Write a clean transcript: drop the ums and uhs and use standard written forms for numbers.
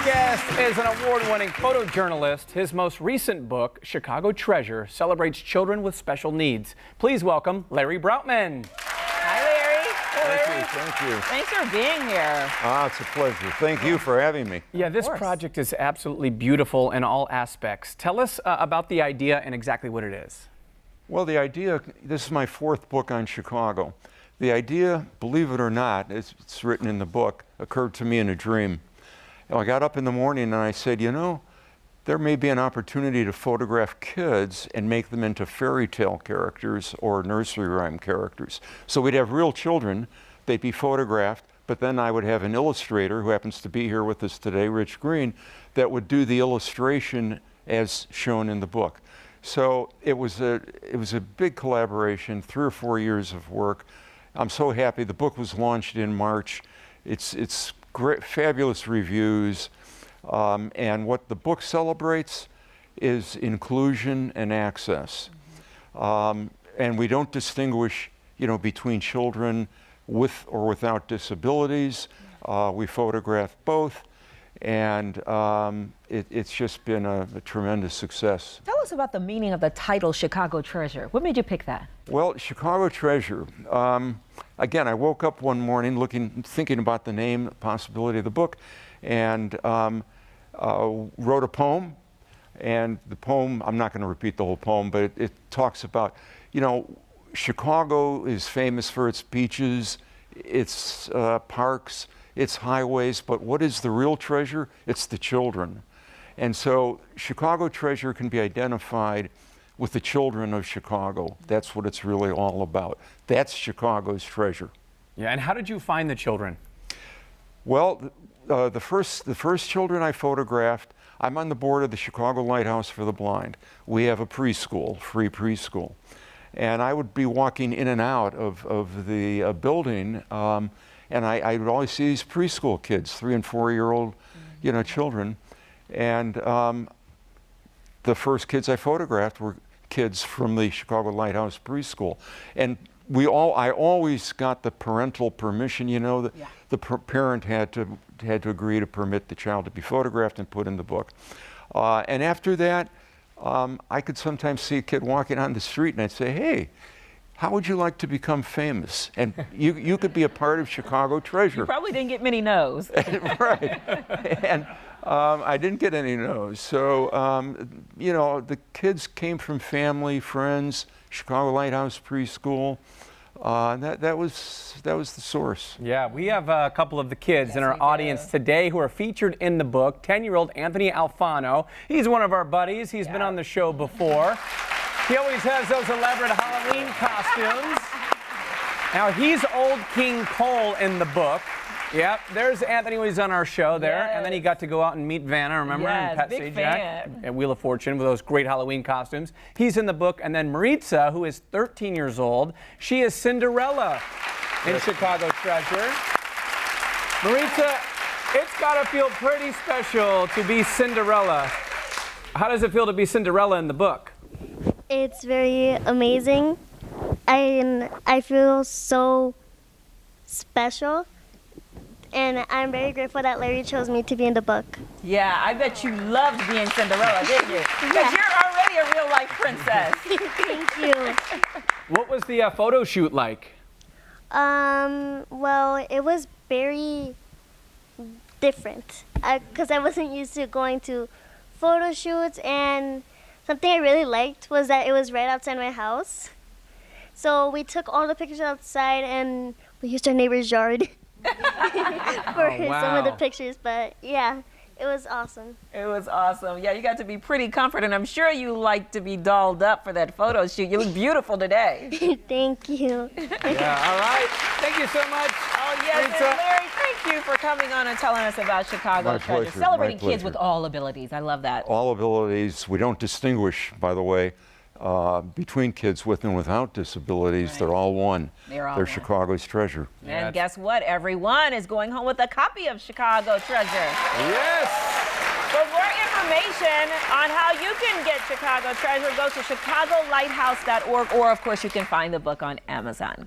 guest is an award-winning photojournalist. His most recent book, Chicago Treasure, celebrates children with special needs. Please welcome Larry Broutman. Hi, Larry. Thank you. Thanks for being here. It's a pleasure. Thank you for having me. Yeah, this project is absolutely beautiful in all aspects. Tell us about the idea and exactly what it is. Well, the idea, this is my fourth book on Chicago. The idea, believe it or not, it's written in the book, occurred to me in a dream. I got up in the morning and I said, you know, there may be an opportunity to photograph kids and make them into fairy tale characters or nursery rhyme characters. So we'd have real children, they'd be photographed, but then I would have an illustrator who happens to be here with us today, Rich Green, that would do the illustration as shown in the book. So it was a big collaboration, 3 or 4 years of work. I'm so happy. The book was launched in March. It's great, fabulous reviews. And what the book celebrates is inclusion and access. And we don't distinguish, between children with or without disabilities. We photograph both. And it's just been a tremendous success. Tell us about the meaning of the title, Chicago Treasure. What made you pick that? Well, Chicago Treasure. Again, I woke up one morning thinking about the name, the possibility of the book, and wrote a poem. And the poem, I'm not going to repeat the whole poem, but it talks about, Chicago is famous for its beaches, its parks, its highways, but what is the real treasure? It's the children. And so Chicago Treasure can be identified with the children of Chicago. That's what it's really all about. That's Chicago's treasure. Yeah, and how did you find the children? Well, the first children I photographed, I'm on the board of the Chicago Lighthouse for the Blind. We have a preschool, free preschool. And I would be walking in and out of the building, and I would always see these preschool kids, 3- and 4-year-old, children. And the first kids I photographed were kids from the Chicago Lighthouse preschool. And I always got the parental permission, the parent had to agree to permit the child to be photographed and put in the book. And after that, I could sometimes see a kid walking on the street and I'd say, hey, how would you like to become famous? And you could be a part of Chicago Treasure. You probably didn't get many no's. Right. And I didn't get any no's. So, the kids came from family, friends, Chicago Lighthouse Preschool. That was the source. Yeah, we have a couple of the kids in our audience today who are featured in the book. 10-year-old Anthony Alfano. He's one of our buddies. He's been on the show before. He always has those elaborate Halloween costumes. Now, he's Old King Cole in the book. Yep, there's Anthony when he's on our show there. Yes. And then he got to go out and meet Vanna, remember? Yes, and Pat big Sajak fan. at Wheel of Fortune with those great Halloween costumes. He's in the book. And then Maritza, who is 13 years old, she is Cinderella in Chicago Treasure. Maritza, it's got to feel pretty special to be Cinderella. How does it feel to be Cinderella in the book? It's very amazing. I feel so special. And I'm very grateful that Larry chose me to be in the book. Yeah, I bet you loved being Cinderella, didn't you? Because you're already a real-life princess. Thank you. What was the photo shoot like? Well, it was very different because I wasn't used to going to photo shoots, and something I really liked was that it was right outside my house. So we took all the pictures outside and we used our neighbor's yard for some of the pictures, but yeah, it was awesome. It was awesome. Yeah, you got to be pretty confident. I'm sure you like to be dolled up for that photo shoot. You look beautiful today. Thank you. Yeah, all right. Thank you so much. Oh, yes, and Larry, thank you for coming on and telling us about Chicago My Treasure. pleasure, Celebrating my kids pleasure. with all abilities. I love that. All abilities. We don't distinguish, by the way, between kids with and without disabilities. Right. They're all one. They're one. Chicago's treasure. And guess what? Everyone is going home with a copy of Chicago Treasure. Yes. For more information on how you can get Chicago Treasure, go to chicagolighthouse.org, or of course you can find the book on Amazon.